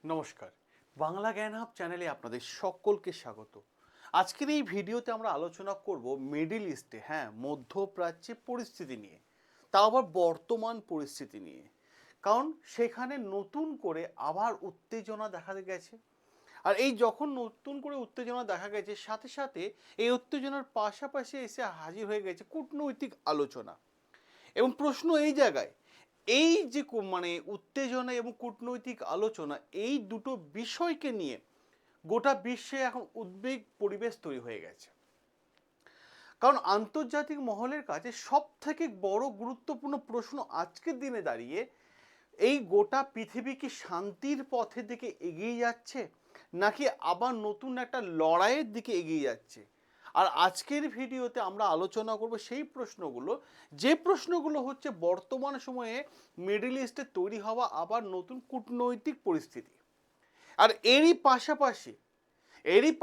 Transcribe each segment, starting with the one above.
নমস্কার, বাংলা জ্ঞান হাব চ্যানেলে আপনাদের সকলকে স্বাগত। আজকের এই ভিডিওতে আমরা আলোচনা করব মিডল ইস্টে, মধ্যপ্রাচ্যে পরিস্থিতি নিয়ে, তাও আবার বর্তমান পরিস্থিতি নিয়ে। কারণ সেখানে নতুন করে আবার উত্তেজনা দেখা গেছে। আর এই যখন নতুন করে উত্তেজনা দেখা গেছে, সাথে সাথে এই উত্তেজনার পাশাপাশি এসে হাজির হয়ে গেছে কূটনৈতিক আলোচনা। এবং প্রশ্ন এই জায়গায়, এই যে উত্তেজনা এবং কূটনৈতিক আলোচনা, এই দুটো বিষয়কে নিয়ে গোটা বিশ্বে এখন উদ্বেগ পরিবেশ তৈরি হয়ে গেছে। কারণ আন্তর্জাতিক মহলের কাছে সব থেকে বড় গুরুত্বপূর্ণ প্রশ্ন আজকের দিনে দাঁড়িয়ে, এই গোটা পৃথিবী কি শান্তির পথের দিকে এগিয়ে যাচ্ছে, নাকি আবার নতুন একটা লড়াইয়ের দিকে এগিয়ে যাচ্ছে। আর আজকের ভিডিওতে আমরা আলোচনা করব সেই প্রশ্নগুলো, যে প্রশ্নগুলো হচ্ছে বর্তমান সময়ে মিডল ইস্টে তৈরি হওয়া আবার নতুন কূটনৈতিক পরিস্থিতি। আর এরই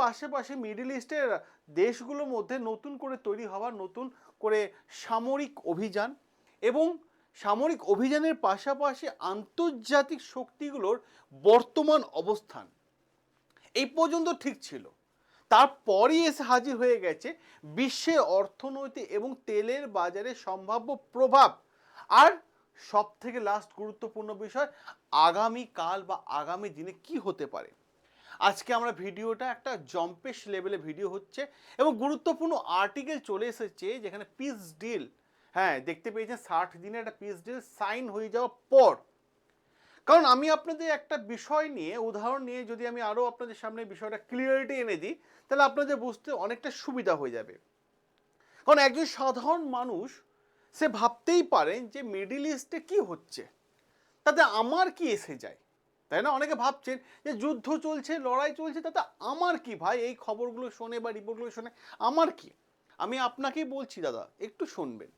পাশাপাশি মিডল ইস্টের দেশগুলোর মধ্যে নতুন করে তৈরি হওয়া নতুন করে সামরিক অভিযান, এবং সামরিক অভিযানের পাশাপাশি আন্তর্জাতিক শক্তিগুলোর বর্তমান অবস্থান এই পর্যন্ত ঠিক ছিল। তারপরই এসে হাজির হয়ে গেছে বিশ্বের অর্থনৈতিক এবং তেলের বাজারে সম্ভাব্য প্রভাব। আর সব থেকে লাস্ট গুরুত্বপূর্ণ বিষয়, আগামীকাল বা আগামী দিনে কি হতে পারে। আজকে আমরা ভিডিওটা একটা জম্পেশ লেভেলে ভিডিও হচ্ছে, এবং গুরুত্বপূর্ণ আর্টিকেল চলে এসেছে যেখানে পিস ডিল, দেখতে পেয়েছেন 60 দিনের একটা পিস ডিল সাইন হয়ে যাওয়ার পর। কারণ আমি আপনাদের একটা বিষয় নিয়ে উদাহরণ নিয়ে যদি আমি আরও আপনাদের সামনে বিষয়টা ক্লিয়ারিটি এনে দিই, তাহলে আপনাদের বুঝতে অনেকটা সুবিধা হয়ে যাবে। কারণ একজন সাধারণ মানুষ সে ভাবতেই পারেন যে মিডল ইস্টে কি হচ্ছে, তাতে আমার কি এসে যায়, তাই না? অনেকে ভাবছেন যে যুদ্ধ চলছে, লড়াই চলছে, তাতে আমার কি ভাই, এই খবরগুলো শোনে বা রিপোর্টগুলো শোনে আমার কি। আমি আপনাকেই বলছি দাদা, একটু শুনবেন।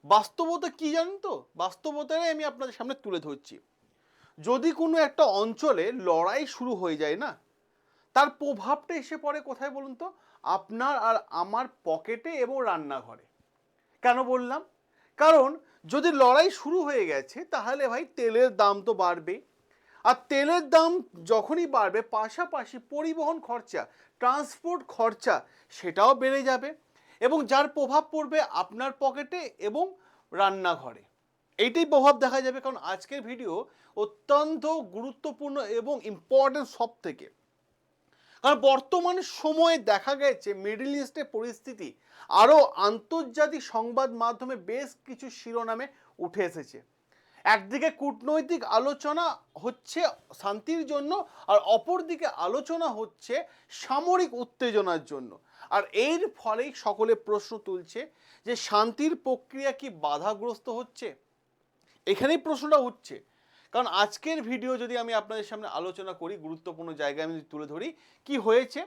বাস্তবতা কি জানেন তো, বাস্তবতাই আমি আপনাদের সামনে তুলে ধরছি। যদি কোনো একটা অঞ্চলে লড়াই শুরু হয়ে যায় না, তার প্রভাবটা এসে পড়ে কোথায় বলুন তো? আপনার আর আমার পকেটে এবং রান্নাঘরে। কেন বললাম? কারণ যদি লড়াই শুরু হয়ে গেছে, তাহলে ভাই তেলের দাম তো বাড়বে। আর তেলের দাম যখনই বাড়বে, পাশাপাশি পরিবহন খরচা, ট্রান্সপোর্ট খরচা, সেটাও বেড়ে যাবে, এবং যার প্রভাব পড়বে আপনার পকেটে এবং রান্নাঘরে। এইটাই প্রভাব দেখা যাবে। কারণ আজকের ভিডিও অত্যন্ত গুরুত্বপূর্ণ এবং ইম্পর্টেন্ট সব থেকে। কারণ বর্তমান সময়ে দেখা গেছে মিডল ইস্টের পরিস্থিতি আরও আন্তর্জাতিক সংবাদ মাধ্যমে বেশ কিছু শিরোনামে উঠে এসেছে। একদিকে কূটনৈতিক আলোচনা হচ্ছে শান্তির জন্য, আর অপরদিকে আলোচনা হচ্ছে সামরিক উত্তেজনার জন্য। আর এর ফলেই সকলে প্রশ্ন তুলছে যে শান্তির প্রক্রিয়া কি বাধাগ্রস্ত হচ্ছে। এখানেই প্রশ্নটা উঠছে। কারণ আজকের ভিডিও যদি আমি আপনাদের সামনে আলোচনা করি, গুরুত্বপূর্ণ জায়গায় আমি তুলে ধরি কি হয়েছে,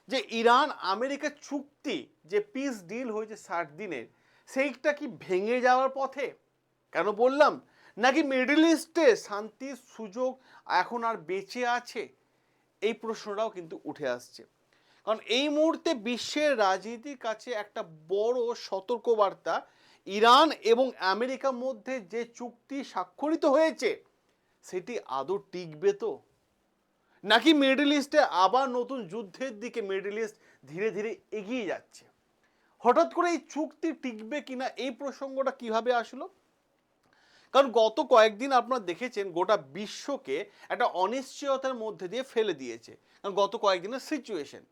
যে ইরান আমেরিকা চুক্তি, যে পিস ডিল হয়েছে 60 দিনের, সেইটা কি ভেঙে যাওয়ার পথে? কেন বললাম? নাকি মিডল ইস্টে শান্তির সুযোগ এখন আর বেঁচে আছে? এই প্রশ্নটাও কিন্তু উঠে আসছে। কারণ এই মুহূর্তে বিশ্বের রাজনীতির কাছে একটা বড় সতর্কবার্তা, ইরান এবং আমেরিকার মধ্যে যে চুক্তি স্বাক্ষরিত হয়েছে সেটি আদৌ টিকবে তো, নাকি মিডল ইস্টে আবার নতুন যুদ্ধের দিকে মিডল ইস্ট ধীরে ধীরে এগিয়ে যাচ্ছে। হঠাৎ করে এই চুক্তি টিকবে কিনা, এই প্রসঙ্গটা কিভাবে আসলো? কারণ গত কয়েকদিন আপনারা দেখেছেন গোটা বিশ্বকে একটা অনিশ্চয়তার মধ্যে দিয়ে ফেলে দিয়েছে, কারণ গত কয়েকদিনের সিচুয়েশন।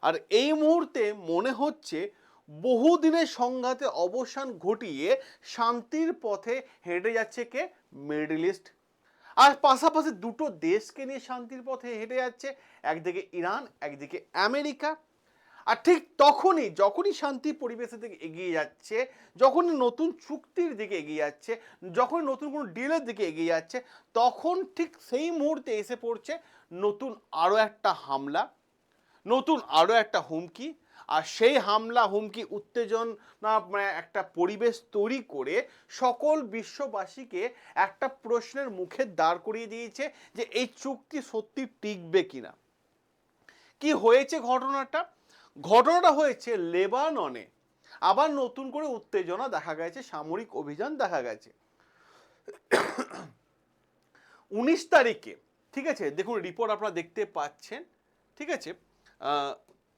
আর এই মুহূর্তে মনে হচ্ছে বহুদিনের সংঘাতে অবসান ঘটিয়ে শান্তির পথে হেঁটে যাচ্ছে কে? Middle east. আর পাশাপাশি দুটো দেশকে নিয়ে শান্তির পথে হেঁটে যাচ্ছে, একদিকে ইরান, একদিকে আমেরিকা। আর ঠিক যখনই শান্তি পরিবেশের দিকে এগিয়ে যাচ্ছে, যখনই নতুন চুক্তির দিকে এগিয়ে যাচ্ছে, যখন নতুন কোনো ডিলের দিকে এগিয়ে যাচ্ছে, তখন ঠিক সেই মুহূর্তে এসে পড়ছে নতুন আরও একটা হামলা, নতুন আরও একটা হুমকি। আর সেই হামলা, হুমকি, উত্তেজনা একটা পরিবেশ তৈরি করে সকল বিশ্ববাসীকে একটা প্রশ্নের মুখে দাঁড় করিয়ে দিয়েছে যে এই চুক্তি সত্যি টিকবে কিনা। কি হয়েছে ঘটনাটা? ঘটনাটা হয়েছে লেবাননে আবার নতুন করে উত্তেজনা দেখা গেছে, সামরিক অভিযান দেখা গেছে। 19 তারিখে ঠিক আছে, দেখুন রিপোর্ট আপনারা দেখতে পাচ্ছেন। ঠিক আছে,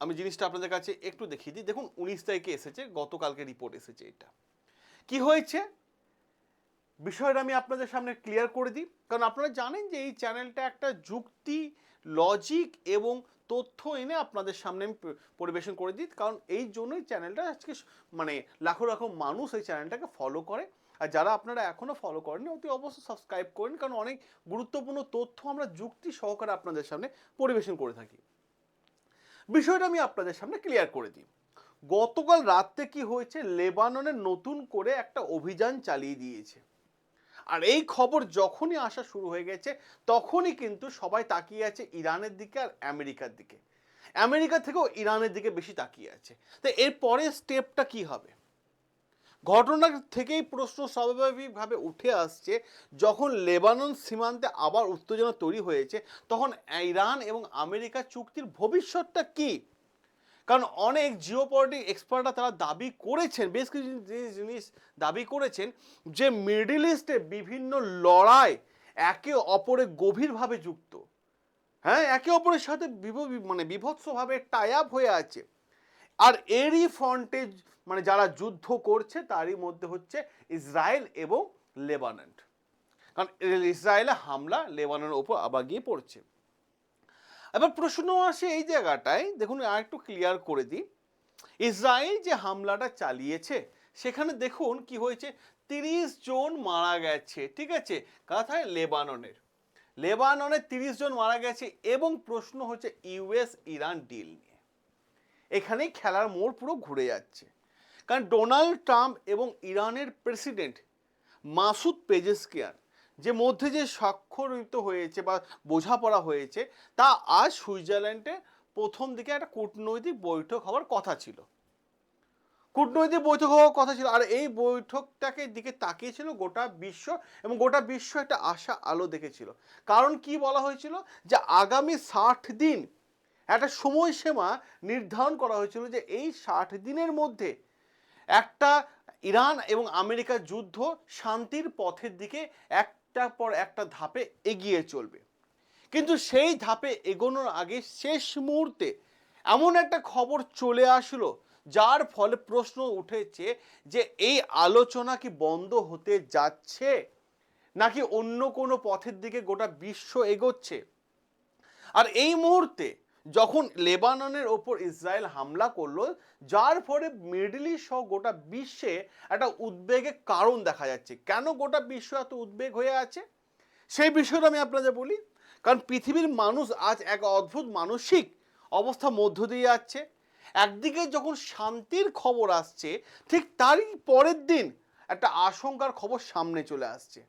আমি জিনিসটা আপনাদের কাছে একটু দেখিয়ে দিই। দেখুন 19 তারিখে এসেছে, গতকালকে রিপোর্ট এসেছে। এটা কি হয়েছে বিষয়টা আমি আপনাদের সামনে ক্লিয়ার করে দিই, কারণ আপনারা জানেন যে এই চ্যানেলটা একটা যুক্তি, লজিক এবং তথ্য এনে আপনাদের সামনে আমি পরিবেশন করে দিই, কারণ এই জন্যই চ্যানেলটা আজকে মানে লাখো লাখো মানুষ এই চ্যানেলটাকে ফলো করে। আর যারা আপনারা এখনও ফলো করেননি অতি অবশ্যই সাবস্ক্রাইব করেন, কারণ অনেক গুরুত্বপূর্ণ তথ্য আমরা যুক্তি সহকারে আপনাদের সামনে পরিবেশন করে থাকি। বিষয়টা আমি আপনাদের সামনে ক্লিয়ার করে দিই। গতকাল রাতে কি হয়েছে, লেবাননে নতুন করে একটা অভিযান চালিয়ে দিয়েছে। আর এই খবর যখনই আসা শুরু হয়ে গেছে তখনই কিন্তু সবাই তাকিয়ে আছে ইরানের দিকে আর আমেরিকার দিকে। আমেরিকা থেকেও ইরানের দিকে বেশি তাকিয়ে আছে। তো এর পরের স্টেপটা কি হবে? ঘটনা থেকেই প্রশ্ন স্বাভাবিকভাবে উঠে আসছে, যখন লেবানন সীমান্তে আবার উত্তেজনা তৈরি হয়েছে তখন ইরান এবং আমেরিকা চুক্তির ভবিষ্যৎটা কি? কারণ অনেক জিওপলিটিক এক্সপার্টরা তারা দাবি করেছেন, বেশ কিছু জিনিস দাবি করেছেন যে মিডল ইস্টে বিভিন্ন লড়াই একে অপরে গভীরভাবে যুক্ত। হ্যাঁ, একে অপরের সাথে মানে বিভৎসভাবে টাই আপ হয়ে আছে। আর এরই ফ্রন্টে মানে যারা যুদ্ধ করছে তারই মধ্যে হচ্ছে ইসরায়েল এবং লেবানন। কারণ ইসরায়েলে হামলা লেবাননের ওপর আবার গিয়ে পড়ছে। এবার প্রশ্ন আসে এই জায়গাটায়, দেখুন আর একটু ক্লিয়ার করে দিই। ইসরায়েল যে হামলাটা চালিয়েছে সেখানে দেখুন কি হয়েছে, 30 জন মারা গেছে। ঠিক আছে, কথায় লেবাননে 30 জন মারা গেছে। এবং প্রশ্ন হচ্ছে ইউএস ইরান ডিল নিয়ে। এখানেই খেলার মোড় পুরো ঘুরে যাচ্ছে, কারণ ডোনাল্ড ট্রাম্প এবং ইরানের প্রেসিডেন্ট মাসুদ পেজেশকিয়ান যে মধ্যে যে স্বাক্ষরিত হয়েছে বা বোঝাপড়া হয়েছে তা আজ সুইজারল্যান্ডে প্রথম দিকে একটা কূটনৈতিক বৈঠক হওয়ার কথা ছিল। আর এই বৈঠকটাকে দিকে তাকিয়েছিল গোটা বিশ্ব, এবং গোটা বিশ্ব একটা আশা আলো দেখেছিল। কারণ কি বলা হয়েছিল যে আগামী 60 দিন একটা সময়সীমা নির্ধারণ করা হয়েছিল, যে এই 60 দিনের মধ্যে একটা ইরান এবং আমেরিকার যুদ্ধ শান্তির পথের দিকে একটার পর একটা ধাপে এগিয়ে চলবে। কিন্তু সেই ধাপে এগোনোর আগে শেষ মুহূর্তে এমন একটা খবর চলে আসলো যার ফলে প্রশ্ন উঠেছে যে এই আলোচনা কি বন্ধ হতে যাচ্ছে নাকি অন্য কোনো পথের দিকে গোটা বিশ্ব এগোচ্ছে। আর এই মুহূর্তে যখন লেবাননের ওপর ইসরায়েল হামলা করলো, যার ফলে মিডল ইস্ট সহ গোটা বিশ্বে একটা উদ্বেগের কারণ দেখা যাচ্ছে। কেন গোটা বিশ্ব এত উদ্বেগ হয়ে আছে সেই বিষয়টা আমি আপনাদের বলি। কারণ পৃথিবীর মানুষ আজ এক অদ্ভুত মানসিক অবস্থা মধ্য দিয়ে যাচ্ছে। একদিকে যখন শান্তির খবর আসছে, ঠিক তারই পরের দিন একটা আশঙ্কার খবর সামনে চলে আসছে।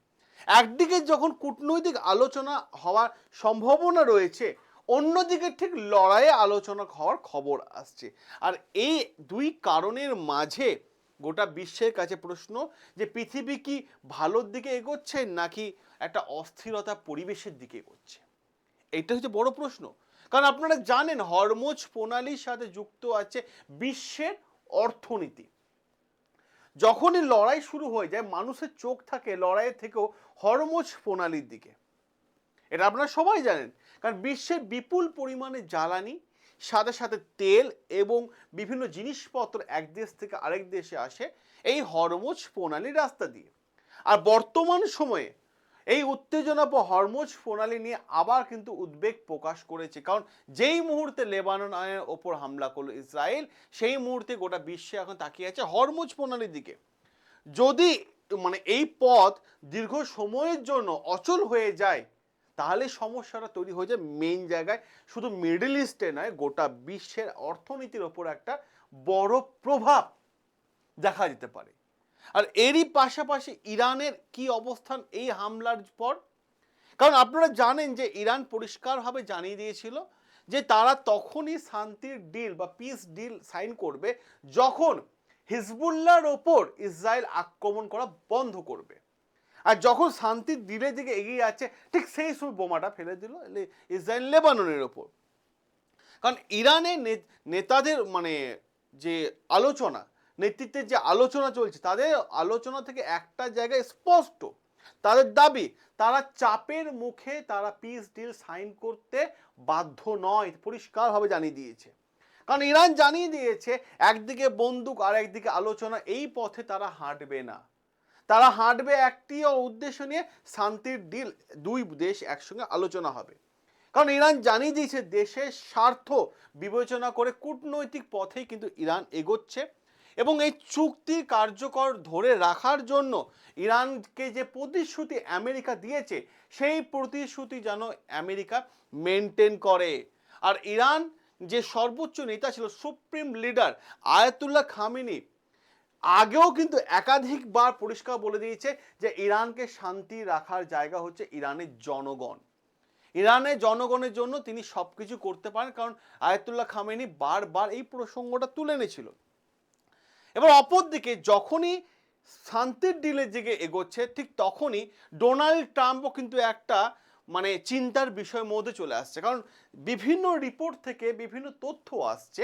একদিকে যখন কূটনৈতিক আলোচনা হওয়ার সম্ভাবনা রয়েছে, অন্যদিকে ঠিক লড়াইয়ে আলোচনা হওয়ার খবর আসছে। আর এই দুই কারণের মাঝে গোটা বিশ্বের কাছে প্রশ্ন যে পৃথিবী কি ভালোর দিকে এগোচ্ছে নাকি একটা অস্থিরতা পরিবেশের দিকে এগোচ্ছে। এইটা হচ্ছে বড় প্রশ্ন। কারণ আপনারা জানেন হরমুজ প্রণালীর সাথে যুক্ত আছে বিশ্বের অর্থনীতি। যখনই লড়াই শুরু হয়ে যায় মানুষের চোখ থাকে লড়াইয়ের থেকেও হরমুজ প্রণালীর দিকে। এটা আপনারা সবাই জানেন, কারণ বিশ্বের বিপুল পরিমাণে জ্বালানি, সাথে সাথে তেল এবং বিভিন্ন জিনিসপত্র এক দেশ থেকে আরেক দেশে আসে এই হরমুজ প্রণালীর রাস্তা দিয়ে। আর বর্তমান সময়ে এই উত্তেজনা বা হরমুজ প্রণালী নিয়ে আবার কিন্তু উদ্বেগ প্রকাশ করেছে, কারণ যেই মুহূর্তে লেবাননের ওপর হামলা করলো ইসরায়েল, সেই মুহূর্তে গোটা বিশ্বে এখন তাকিয়ে আছে হরমুজ প্রণালীর দিকে। যদি মানে এই পথ দীর্ঘ সময়ের জন্য অচল হয়ে যায় তাহলে সমস্যাটা তৈরি হয়ে যায় মেইন জায়গায়, শুধু মিডল ইস্টে নয় গোটা বিশ্বের অর্থনীতির ওপর একটা বড় প্রভাব দেখা যেতে পারে। আর এরই পাশাপাশি ইরানের কি অবস্থান এই হামলার পর? কারণ আপনারা জানেন যে ইরান পরিষ্কারভাবে জানিয়ে দিয়েছিল যে তারা তখনই শান্তির ডিল বা পিস ডিল সাইন করবে যখন হিজবুল্লাহর ওপর ইসরায়েল আক্রমণ করা বন্ধ করবে। আর যখন শান্তির ডিলের দিকে এগিয়ে যাচ্ছে ঠিক সেই সময় বোমাটা ফেলে দিল ইসরায়েল লেবাননের ওপর। কারণ ইরানের নেতাদের মানে যে আলোচনা, নেতৃত্বের যে আলোচনা চলছে, তাদের আলোচনা থেকে একটা জায়গায় স্পষ্ট তাদের দাবি, তারা চাপের মুখে তারা পিস ডিল সাইন করতে বাধ্য নয়, পরিষ্কারভাবে জানিয়ে দিয়েছে। কারণ ইরান জানিয়ে দিয়েছে একদিকে বন্দুক আর একদিকে আলোচনা, এই পথে তারা হাঁটবে না। তারা হাঁটবে একটি উদ্দেশ্য নিয়ে, শান্তির ডিল, দুই দেশ একসঙ্গে আলোচনা হবে। কারণ ইরান জানিয়ে দিয়েছে দেশের স্বার্থ বিবেচনা করে কূটনৈতিক পথেই কিন্তু ইরান এগোচ্ছে, এবং এই চুক্তি কার্যকর ধরে রাখার জন্য ইরানকে যে প্রতিশ্রুতি আমেরিকা দিয়েছে সেই প্রতিশ্রুতি যেন আমেরিকা মেনটেন করে। আর ইরান যে সর্বোচ্চ নেতা ছিল, সুপ্রিম লিডার আয়াতুল্লাহ খামেনি, আগেও কিন্তু একাধিকবার পরিষ্কার বলে দিয়েছে যে ইরানকে শান্তি রাখার জায়গা হচ্ছে ইরানের জনগণ। ইরানের জনগণের জন্য তিনি সবকিছু করতে পারেন, কারণ আয়াতুল্লাহ খামেনি বারবার এই প্রসঙ্গটা তুলে এনেছিল। এবার অপরদিকে যখনই শান্তির ডিলের দিকে এগোচ্ছে, ঠিক তখনই ডোনাল্ড ট্রাম্পও কিন্তু একটা মানে চিন্তার বিষয়ের মধ্যে চলে আসছে। কারণ বিভিন্ন রিপোর্ট থেকে বিভিন্ন তথ্য আসছে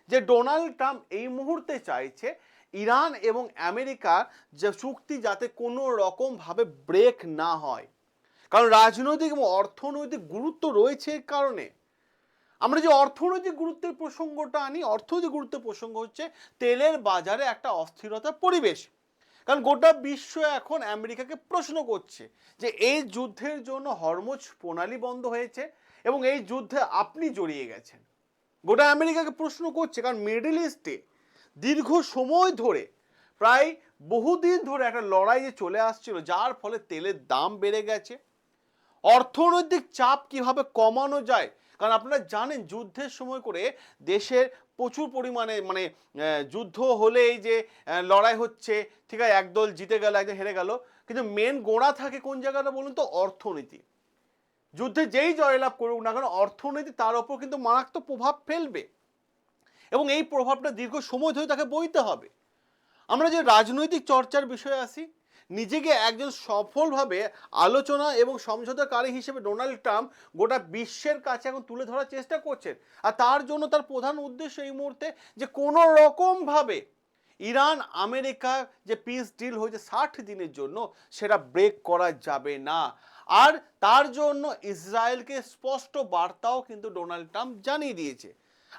যে ডোনাল্ড ট্রাম্প এই মুহূর্তে চাইছে ইরান এবং আমেরিকা যে চুক্তি যাতে কোনো রকমভাবে ব্রেক না হয়। কারণ রাজনৈতিক এবং অর্থনৈতিক গুরুত্ব রয়েছে এর কারণে। আমরা যে অর্থনৈতিক গুরুত্বের প্রসঙ্গটা আনি, অর্থনৈতিক গুরুত্বের প্রসঙ্গ হচ্ছে তেলের বাজারে একটা অস্থিরতার পরিবেশ। কারণ গোটা বিশ্ব এখন আমেরিকাকে প্রশ্ন করছে যে এই যুদ্ধের জন্য হরমুজ প্রণালী বন্ধ হয়েছে এবং এই যুদ্ধে আপনি জড়িয়ে গেছেন। গোটা আমেরিকাকে প্রশ্ন করছে, কারণ মিডল ইস্টে দীর্ঘ সময় ধরে, প্রায় বহুদিন ধরে একটা লড়াই যে চলে আসছিল, যার ফলে তেলের দাম বেড়ে গেছে। অর্থনৈতিক চাপ কিভাবে কমানো যায়, কারণ আপনারা জানেন যুদ্ধের সময় করে দেশের প্রচুর পরিমাণে মানে যুদ্ধ হলেই যে লড়াই হচ্ছে, ঠিক আছে, একদল জিতে গেল একদল হেরে গেল, কিন্তু মেন গোড়া থাকে কোন জায়গাটা বলুন তো? অর্থনীতি। যুদ্ধে যেই জয়লাভ করুক না কেন, অর্থনীতি তার ওপর কিন্তু মারাত্মক প্রভাব ফেলবে, এবং এই প্রভাবটা দীর্ঘ সময় ধরে তাকে বইতে হবে। আমরা যে রাজনৈতিক চর্চার বিষয়ে আসি, নিজেকে একজন সফলভাবে আলোচনা এবং সমঝোতাকারী হিসেবে ডোনাল্ড ট্রাম্প গোটা বিশ্বের কাছে এখন তুলে ধরার চেষ্টা করছেন। আর তার জন্য তার প্রধান উদ্দেশ্য এই মুহূর্তে যে কোনো রকমভাবে ইরান আমেরিকা যে পিস ডিল হয়েছে 60 দিনের জন্য, সেটা ব্রেক করা যাবে না। আর তার জন্য ইসরায়েলকে স্পষ্ট বার্তাও কিন্তু ডোনাল্ড ট্রাম্প জানিয়ে দিয়েছে।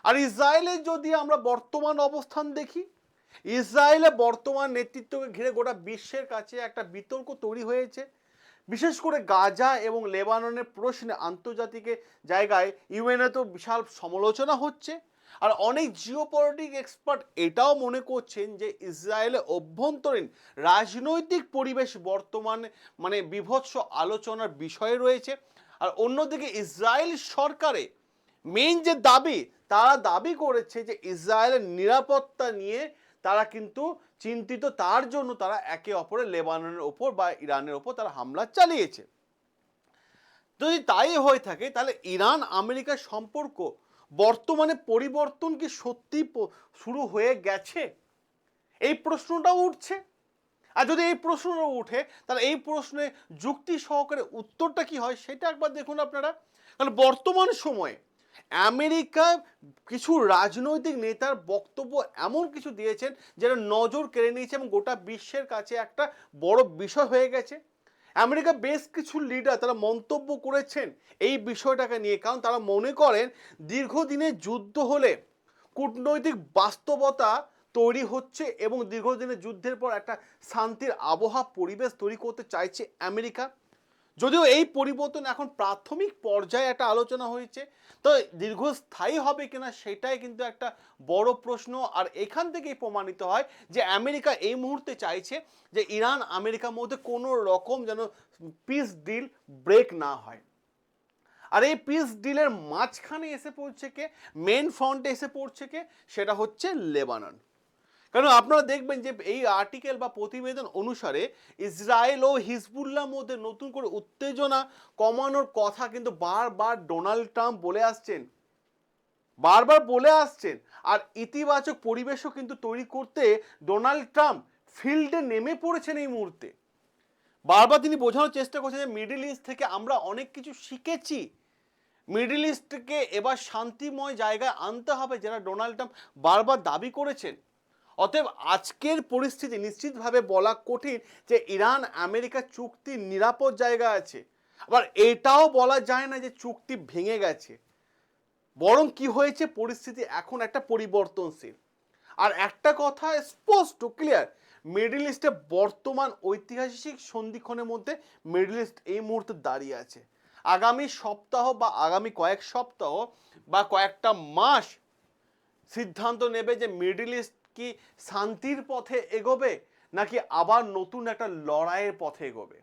আর ইসরায়েলের যদি আমরা বর্তমান অবস্থান দেখি, ইসরায়েলের বর্তমান নেতৃত্বকে ঘিরে গোটা বিশ্বের কাছে একটা বিতর্ক তৈরি হয়েছে। বিশেষ করে গাজা এবং লেবাননের প্রশ্নে আন্তর্জাতিক জায়গায় ইউএনএ তো বিশাল সমালোচনা হচ্ছে। আর অনেক জিওপলিটিক এক্সপার্ট এটাও মনে করছেন যে ইসরায়েলের অভ্যন্তরীণ রাজনৈতিক পরিবেশ বর্তমানে মানে বিভৎস আলোচনার বিষয় রয়েছে। আর অন্যদিকে ইসরায়েল সরকারে মেইন যে দাবি, তারা দাবি করেছে যে ইসরায়েলের নিরাপত্তা নিয়ে তারা কিন্তু চিন্তিত, তার জন্য তারা একে অপরের লেবাননের ওপর বা ইরানের ওপর তারা হামলা চালিয়েছে। যদি তাই হয়ে থাকে, তাহলে ইরান আমেরিকার সম্পর্ক বর্তমানে পরিবর্তন কি সত্যি শুরু হয়ে গেছে, এই প্রশ্নটাও উঠছে। আর যদি এই প্রশ্নটা উঠে, তাহলে এই প্রশ্নে যুক্তি সহকারে উত্তরটা কি হয় সেটা একবার দেখুন আপনারা। কারণ বর্তমান সময়ে আমেরিকা কিছু রাজনৈতিক নেতার বক্তব্য এমন কিছু দিয়েছেন যেটা নজর কেড়ে নিয়েছে এবং গোটা বিশ্বের কাছে একটা বড় বিষয় হয়ে গেছে। আমেরিকা বেশ কিছু লিডার তারা মন্তব্য করেছেন এই বিষয়টাকে নিয়ে, কারণ তারা মনে করেন দীর্ঘদিনের যুদ্ধ হলে কূটনৈতিক বাস্তবতা তৈরি হচ্ছে এবং দীর্ঘদিনের যুদ্ধের পর একটা শান্তির আবহাওয়া পরিবেশ তৈরি করতে চাইছে আমেরিকা। যদিও এই পরিবর্তন এখন প্রাথমিক পর্যায়ে একটা আলোচনা হয়েছে, তো দীর্ঘস্থায়ী হবে কিনা সেটাই কিন্তু একটা বড় প্রশ্ন। আর এখান থেকেই প্রমাণিত হয় যে আমেরিকা এই মুহূর্তে চাইছে যে ইরান আমেরিকার মধ্যে কোনো রকম যেন পিস ডিল ব্রেক না হয়। আর এই পিস ডিলের মাঝখানে এসে পড়ছে কে, মেন ফ্রন্টে এসে পড়ছে কে, সেটা হচ্ছে লেবানন। কারণ আপনারা দেখবেন যে এই আর্টিকেল বা প্রতিবেদন অনুসারে ইসরায়েল ও হিজবুল্লাহর মধ্যে নতুন করে উত্তেজনা কমানোর কথা কিন্তু বারবার ডোনাল্ড ট্রাম্প বলে আসছেন, আর ইতিবাচক পরিবেশও কিন্তু তৈরি করতে ডোনাল্ড ট্রাম্প ফিল্ডে নেমে পড়েছেন এই মুহূর্তে। বারবার তিনি বোঝানোর চেষ্টা করছেন যে মিডল ইস্ট থেকে আমরা অনেক কিছু শিখেছি, মিডল ইস্টকে এবার শান্তিময় জায়গায় আনতে হবে, যারা ডোনাল্ড ট্রাম্প বারবার দাবি করেছেন। অতএব আজকের পরিস্থিতি নিশ্চিতভাবে বলা কঠিন যে ইরান আমেরিকা চুক্তি নিরাপদ জায়গা আছে, আবার এটাও বলা যায় না যে চুক্তি ভেঙে গেছে। বরং কি হয়েছে, পরিস্থিতি এখন একটা পরিবর্তনশীল। আর একটা কথা স্পষ্ট ক্লিয়ার, মিডল ইস্টে বর্তমান ঐতিহাসিক সন্ধিক্ষণের মধ্যে মিডল ইস্ট এই মুহূর্তে দাঁড়িয়ে আছে। আগামী সপ্তাহ বা আগামী কয়েক সপ্তাহ বা কয়েকটা মাস সিদ্ধান্ত নেবে যে মিডল ইস্ট কি শান্তির পথে এগোবে নাকি আবার নতুন একটা লড়াইয়ের পথে এগোবে।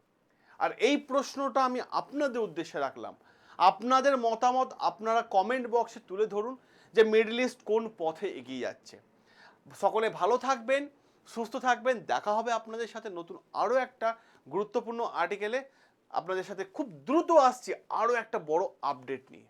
আর এই প্রশ্নটা আমি আপনাদের উদ্দেশ্যে রাখলাম। আপনাদের মতামত আপনারা কমেন্ট বক্সে তুলে ধরুন যে মিডল ইস্ট কোন পথে এগিয়ে যাচ্ছে। সকলে ভালো থাকবেন, সুস্থ থাকবেন। দেখা হবে আপনাদের সাথে নতুন আরও একটা গুরুত্বপূর্ণ আর্টিকেলে। আপনাদের সাথে খুব দ্রুত আসছি আরও একটা বড় আপডেট নিয়ে।